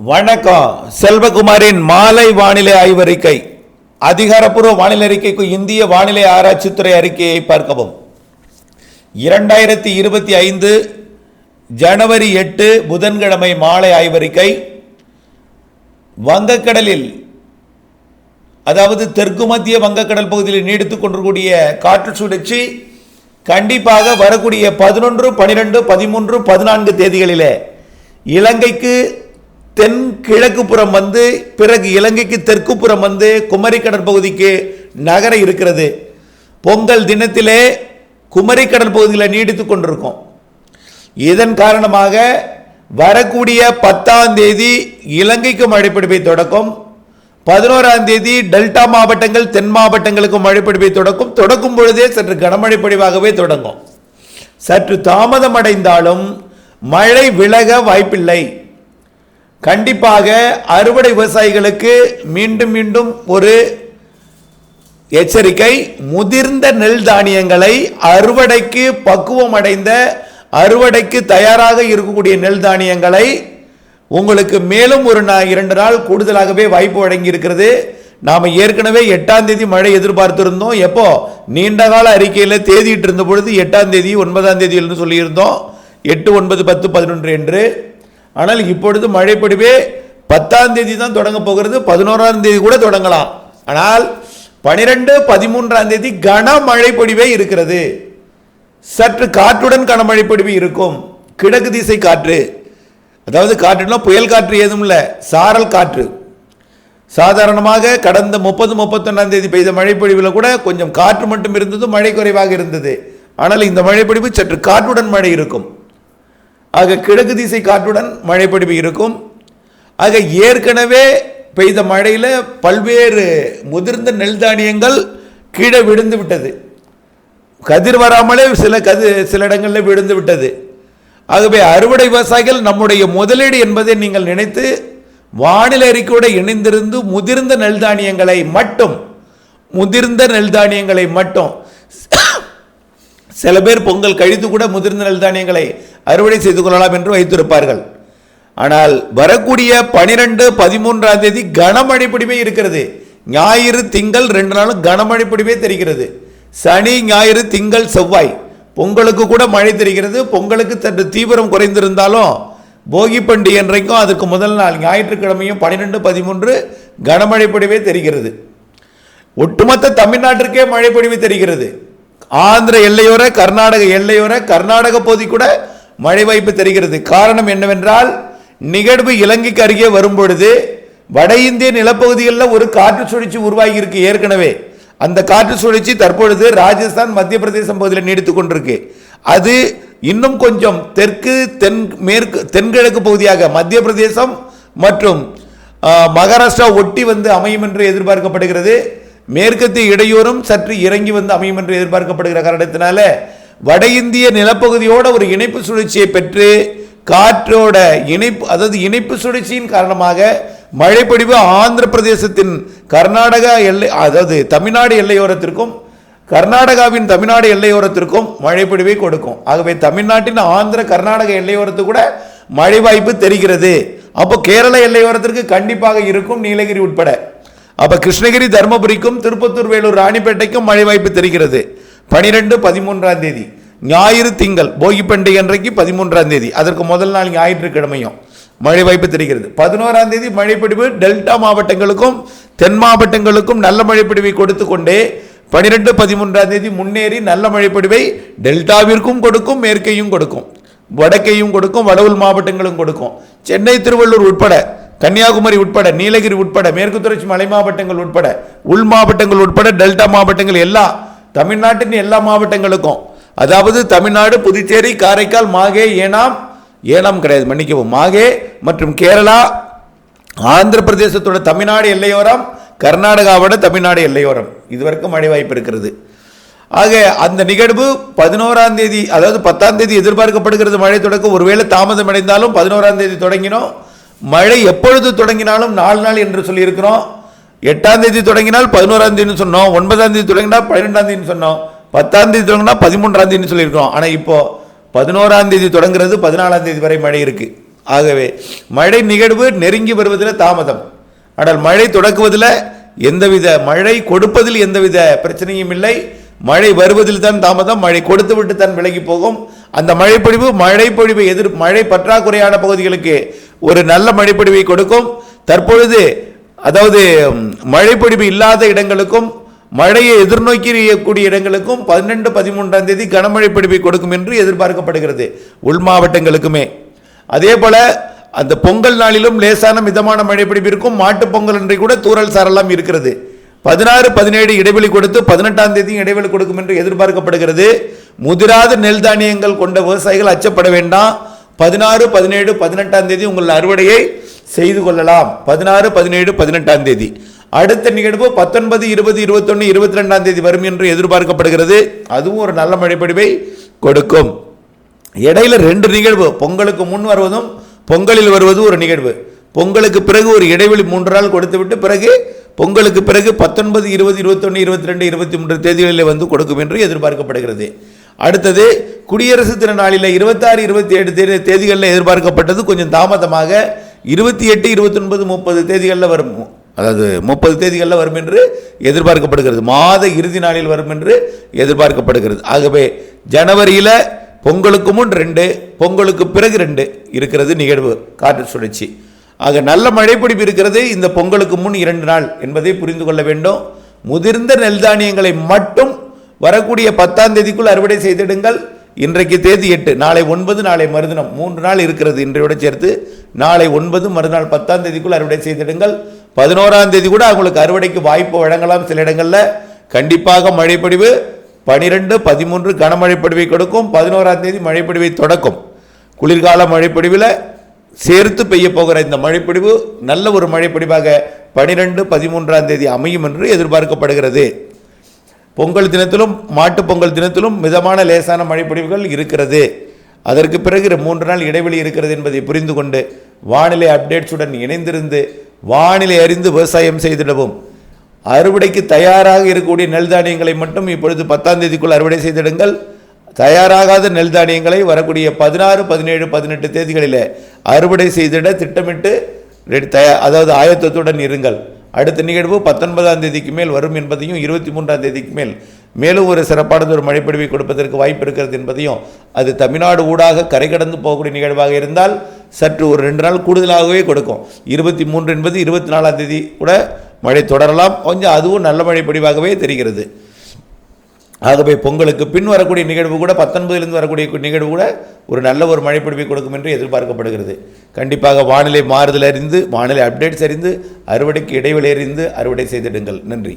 வணக்கம். செல்வகுமாரின் மாலை வானிலை ஆய்வறிக்கை. அதிகாரப்பூர்வ வானிலை அறிக்கைக்கு இந்திய வானிலை ஆராய்ச்சித்துறை அறிக்கையை பார்க்கவும். 2025 ஜனவரி 8 புதன்கிழமை மாலை ஆய்வறிக்கை. வங்கக்கடலில், அதாவது தெற்கு மத்திய வங்கக்கடல் பகுதியில் நீடித்துக் கொண்டிருக்கூடிய காற்று சுழற்சி கண்டிப்பாக வரக்கூடிய 11, 12, 13, 14 தேதிகளிலே இலங்கைக்கு தென் கிழக்கு புறம் வந்து பிறகு இலங்கைக்கு தெற்கு புறம் வந்து குமரி கடற்பகுதிக்கு நகர இருக்கிறது. பொங்கல் தினத்திலே குமரி கடல் பகுதியில் நீடித்துக் கொண்டிருக்கும். இதன் காரணமாக வரக்கூடிய 10ஆம் தேதி இலங்கைக்கு மழைப்பிடிப்பை தொடக்கும். 11ஆம் தேதி டெல்டா மாவட்டங்கள் தென் மாவட்டங்களுக்கு மழைப்பிடிப்பை தொடக்கும் பொழுதே சற்று கனமழை பொழிவாகவே தொடங்கும். சற்று தாமதம் அடைந்தாலும் மழை விலக வாய்ப்பில்லை. கண்டிப்பாக அறுவடை விவசாயிகளுக்கு மீண்டும் மீண்டும் ஒரு எச்சரிக்கை. முதிர்ந்த நெல் தானியங்களை அறுவடைக்கு பக்குவம் அடைந்த அறுவடைக்கு தயாராக இருக்கக்கூடிய நெல் தானியங்களை உங்களுக்கு மேலும் ஒரு 2 நாள் கூடுதலாகவே வாய்ப்பு வழங்கி இருக்கிறது. நாம் ஏற்கனவே 8ஆம் தேதி மழை எதிர்பார்த்திருந்தோம். எப்போ நீண்டகால அறிக்கையில் தேதிட்டு இருந்த பொழுது 8ஆம் தேதி 9ஆம் தேதி என்று சொல்லியிருந்தோம். 8, 9, 10, 11 என்று. ஆனால் இப்பொழுது மழைப்பொழிவே 10ஆம் தேதி தான் தொடங்க போகிறது. 11ஆம் தேதி கூட தொடங்கலாம். ஆனால் 12, 13ஆம் தேதி கனமழை பொழிவே இருக்கிறது. சற்று காற்றுடன் கனமழை பொழிவு இருக்கும். கிழக்கு திசை காற்று, அதாவது காற்றுனா புயல் காற்று ஏதும் இல்லை, சாரல் காற்று. சாதாரணமாக கடந்த 30, 31ஆம் தேதி பெய்த மழைப்பொழிவில் கூட கொஞ்சம் காற்று மட்டும் இருந்தது, மழை குறைவாக இருந்தது. ஆனால் இந்த மழைப்பொழிவு சற்று காற்றுடன் மழை இருக்கும். ஆக கிழக்கு திசை காற்றுடன் மழைப்பொழிவு இருக்கும். ஆக ஏற்கனவே பெய்த மழையில் பல்வேறு முதிர்ந்த நெல் தானியங்கள் கீழே விழுந்து விட்டது. கதிர் வராமலே சில இடங்களில் விழுந்து விட்டது. ஆகவே அறுவடை விவசாயிகள் நம்முடைய முதலீடு என்பதை நீங்கள் நினைத்து வானிலை அறிக்கையோடு இணைந்திருந்து முதிர்ந்த நெல் தானியங்களை மட்டும் சில பேர் பொங்கல் கழித்து கூட முதிர்ந்த நெல் தானியங்களை அறுவடை செய்து கொள்ளலாம் என்று வைத்திருப்பார்கள். ஆனால் வரக்கூடிய 12, 13ஆம் தேதி கனமழை பொழிவே இருக்கிறது. ஞாயிறு திங்கள் 2 நாளும் கனமழை பொழிவே தெரிகிறது. சனி, ஞாயிறு, திங்கள், செவ்வாய் பொங்கலுக்கு கூட மழை தெரிகிறது. பொங்கலுக்கு சற்று தீவிரம் குறைந்திருந்தாலும் போகி பண்டிகை என்றைக்கும் அதுக்கு முதல் நாள் ஞாயிற்றுக்கிழமையும் 12, 13 கனமழை பொழிவே தெரிகிறது. ஒட்டுமொத்த தமிழ்நாட்டிற்கே மழை பொழிவு தெரிகிறது. ஆந்திர எல்லையோர, கர்நாடக எல்லையோர, கர்நாடக பகுதி கூட மழை வாய்ப்பு தெரிகிறது. காரணம் என்னவென்றால், நிகழ்வு இலங்கைக்கு அருகே வரும்பொழுது வட இந்திய நிலப்பகுதிகளில் ஒரு காற்று சுழற்சி உருவாகி இருக்கு ஏற்கனவே. அந்த காற்று சுழற்சி தற்பொழுது ராஜஸ்தான், மத்திய பிரதேசம் பகுதியில் நீடித்துக் கொண்டிருக்கு. அது இன்னும் கொஞ்சம் தெற்கு தென்கிழக்கு பகுதியாக மத்திய பிரதேசம் மற்றும் மகாராஷ்டிரா ஒட்டி வந்து அமையும் என்று எதிர்பார்க்கப்படுகிறது. மேற்கத்திய இடையூறும் சற்று இறங்கி வந்து அமையும் என்று எதிர்பார்க்கப்படுகிற காரணத்தினால வட இந்திய நிலப்பகுதியோட ஒரு இணைப்பு சுழற்சியை பெற்று காற்றோட இணைப்பு, அதாவது இணைப்பு சுழற்சியின் காரணமாக மழைப்பொழிவு ஆந்திர பிரதேசத்தின் கர்நாடக எல்லை, அதாவது தமிழ்நாடு எல்லையோரத்திற்கும் கர்நாடகாவின் தமிழ்நாடு எல்லையோரத்திற்கும் மழைப்பொழிவை கொடுக்கும். ஆகவே தமிழ்நாட்டின் ஆந்திர கர்நாடக எல்லையோரத்துக்கு கூட மழை வாய்ப்பு தெரிகிறது. அப்போ கேரள எல்லையோரத்திற்கு கண்டிப்பாக இருக்கும், நீலகிரி உட்பட. அப்ப கிருஷ்ணகிரி, தர்மபுரிக்கும், திருப்பத்தூர், வேலூர், ராணிப்பேட்டைக்கும் மழை வாய்ப்பு தெரிகிறது. 12, 13ஆம் தேதி ஞாயிறு திங்கள் போகி பண்டிகை அன்றைக்கு 13ஆம் தேதி, அதற்கு முதல் நாள் ஞாயிற்றுக்கிழமையும் மழை வாய்ப்பு தெரிகிறது. 11ஆம் தேதி மழைப்பொழிவு டெல்டா மாவட்டங்களுக்கும் தென் மாவட்டங்களுக்கும் நல்ல மழைப்பொழிவை கொடுத்து கொண்டே 12, 13ஆம் தேதி முன்னேறி நல்ல மழைப்பொழிவை டெல்டாவிற்கும் கொடுக்கும், மேற்கையும் கொடுக்கும், வடக்கையும் கொடுக்கும், வட உள் மாவட்டங்களும் கொடுக்கும். சென்னை, திருவள்ளூர் உட்பட, கன்னியாகுமரி உட்பட, நீலகிரி உட்பட, மேற்கு தொடர்ச்சி மலை மாவட்டங்கள் உட்பட, உள் மாவட்டங்கள் உட்பட, டெல்டா மாவட்டங்கள் எல்லா தமிழ்நாட்டின் எல்லா மாவட்டங்களுக்கும், அதாவது தமிழ்நாடு, புதுச்சேரி, காரைக்கால், மாகே, ஏனாம் கிடையாது, மன்னிக்கவும், மாகே மற்றும் கேரளா, ஆந்திர பிரதேசத்தோட தமிழ்நாடு எல்லையோரம், கர்நாடகாவோட தமிழ்நாடு எல்லையோரம் இதுவரைக்கும் மழை வாய்ப்பு இருக்கிறது. ஆக அந்த நிகழ்வு 11ஆம் தேதி, அதாவது 10ஆம் தேதி எதிர்பார்க்கப்படுகிறது மழை தொடக்கம். ஒருவேளை தாமதம் அடைந்தாலும் 11ஆம் தேதி தொடங்கினோம். மழை எப்பொழுது தொடங்கினாலும் 4 நாள் என்று சொல்லியிருக்கிறோம். 8ஆம் தேதி தொடங்கினால் 11ஆம் தேதி சொன்னோம், 9ஆம் தேதி தொடங்கினால் 12ஆம் தேதி சொன்னோம், 10ஆம் தேதி தொடங்கினா 13ஆம் தேதி சொல்லியிருக்கிறோம். ஆனால் இப்போ 11ஆம் தேதி தொடங்குறது, 14ஆம் தேதி வரை மழை இருக்கு. ஆகவே மழை நிகழ்வு நெருங்கி வருவதில் தாமதம், ஆனால் மழை தொடக்குவதில் எந்தவித மழை கொடுப்பதில் எந்தவித பிரச்சனையும் இல்லை. மழை வருவதில் தான் தாமதம், மழை கொடுத்து விட்டு தான் விலகி போகும். அந்த மழைப்பொழிவை மழை பற்றாக்குறையான பகுதிகளுக்கு ஒரு நல்ல மழைப்பொழிவை கொடுக்கும். தற்பொழுது அதாவது மழைப்பொழிவு இல்லாத இடங்களுக்கும் மழையை எதிர்நோக்கக்கூடிய இடங்களுக்கும் 12, 13ஆம் தேதி கனமழை பொழிவை கொடுக்கும் என்று எதிர்பார்க்கப்படுகிறது, உள் மாவட்டங்களுக்குமே. அதே போல அந்த பொங்கல் நாளிலும் லேசான மிதமான மழை பொழிவு இருக்கும். மாட்டுப் பொங்கல் அன்றை கூட தூறல் சாரலாம் இருக்கிறது. 16, 17 இடைவெளி கொடுத்து 18ஆம் தேதியும் இடைவெளி கொடுக்கும் என்று எதிர்பார்க்கப்படுகிறது. முதிராத நெல் தானியங்கள் கொண்ட விவசாயிகள் அச்சப்பட வேண்டாம். 16, 17, 18ஆம் தேதி உங்கள் அறுவடையை செய்து கொள்ளலாம். 16, 17, 18ஆம் தேதி. அடுத்த நிகழ்வு 19, 20, 21, 22ஆம் தேதி வரும் என்று எதிர்பார்க்கப்படுகிறது. அதுவும் ஒரு நல்ல மழைப்பொழிவை கொடுக்கும். இடையில 2 நிகழ்வு, பொங்கலுக்கு முன் வருவதும் பொங்கலில் வருவது ஒரு நிகழ்வு. பொங்கலுக்கு பிறகு ஒரு இடைவெளி 3 நாள் கொடுத்துவிட்டு பிறகு பொங்கலுக்கு பிறகு 19, 20, 21, 22, 23 தேதிகளில் வந்து கொடுக்கும் என்று எதிர்பார்க்கப்படுகிறது. அடுத்தது குடியரசு தின நாளில் 26, 27 தேதிகளில் எதிர்பார்க்கப்பட்டது கொஞ்சம் தாமதமாக 28, 29, 30 தேதிகளில் வரும். அதாவது 30 தேதிகளில் வரும் என்று எதிர்பார்க்கப்படுகிறது. மாத இறுதி நாளில் வரும் என்று எதிர்பார்க்கப்படுகிறது. ஆகவே ஜனவரியில் பொங்கலுக்கு முன் 2, பொங்கலுக்கு பிறகு 2 இருக்கிறது நிகழ்வு காற்று சுழற்சி. ஆக நல்ல மழைப்பொழிவு இருக்கிறது இந்த பொங்கலுக்கு முன் 2 நாள் என்பதை புரிந்து கொள்ள வேண்டும். முதிர்ந்த நெல் தானியங்களை மட்டும் வரக்கூடிய 10ஆம் தேதிக்குள் அறுவடை செய்திடுங்கள். இன்றைக்கு தேதி 8, நாளை 9, நாளை மறுதினம் 3 நாள் இருக்கிறது. இன்றையோட சேர்த்து நாளை 9, மறுநாள் 10ஆம் தேதிக்குள் அறுவடை செய்திடுங்கள். 11ஆம் தேதி கூட அவங்களுக்கு அறுவடைக்கு வாய்ப்பு வழங்கலாம். சில இடங்களில் கண்டிப்பாக மழைப்பொழிவு 12, 13 கனமழைப்பொழிவை கொடுக்கும். 11ஆம் தேதி மழைப்பொழிவை தொடக்கும். குளிர்கால மழைப்பொழிவில் சேர்த்து பெய்ய போகிற இந்த மழைப்பொழிவு நல்ல ஒரு மழைப்பொழிவாக 12, 13ஆம் தேதி அமையும் என்று எதிர்பார்க்கப்படுகிறது. பொங்கல் தினத்திலும் மாட்டுப் பொங்கல் தினத்திலும் மிதமான லேசான மழைப்பொழிவுகள் இருக்கிறது. அதற்கு பிறகு 3 நாள் இடைவெளி இருக்கிறது என்பதை புரிந்து கொண்டு வானிலை அப்டேட்ஸுடன் இணைந்திருந்து வானிலை அறிந்து விவசாயம் செய்திடவும். அறுவடைக்கு தயாராக இருக்கக்கூடிய நெல் தானியங்களை மட்டும் இப்பொழுது 10ஆம் தேதிக்குள் அறுவடை செய்திடுங்கள். தயாராகாத நெல் தானியங்களை வரக்கூடிய 16, 17, 18 தேதிகளில் அறுவடை செய்திட திட்டமிட்டு அதாவது ஆயத்தத்துடன் இருங்கள். அடுத்த நிகழ்வு 19ஆம் தேதிக்கு மேல் வரும் என்பதையும் 23ஆம் தேதிக்கு மேலும் ஒரு சிறப்பானது ஒரு மழைப்பொழிவை கொடுப்பதற்கு வாய்ப்பு இருக்கிறது என்பதையும், அது தமிழ்நாடு ஊடாக கரை கடந்து போகக்கூடிய நிகழ்வாக இருந்தால் சற்று ஒரு 2 நாள் கூடுதலாகவே கொடுக்கும். 23 என்பது 24ஆம் தேதி கூட மழை தொடரலாம். கொஞ்சம் அதுவும் நல்ல மழைப்பொழிவாகவே தெரிகிறது. ஆகவே பொங்கலுக்கு பின் வரக்கூடிய நிகழ்வு கூட 19லிருந்து வரக்கூடிய நிகழ்வு கூட ஒரு நல்ல ஒரு மழைப்பொழிவை கொடுக்கும் என்று எதிர்பார்க்கப்படுகிறது. கண்டிப்பாக வானிலை மாறுதல் அறிந்து வானிலை அப்டேட்ஸ் அறிந்து அறுவடைக்கு இடைவெளி அறிந்து அறுவடை செய்திடுங்கள். நன்றி.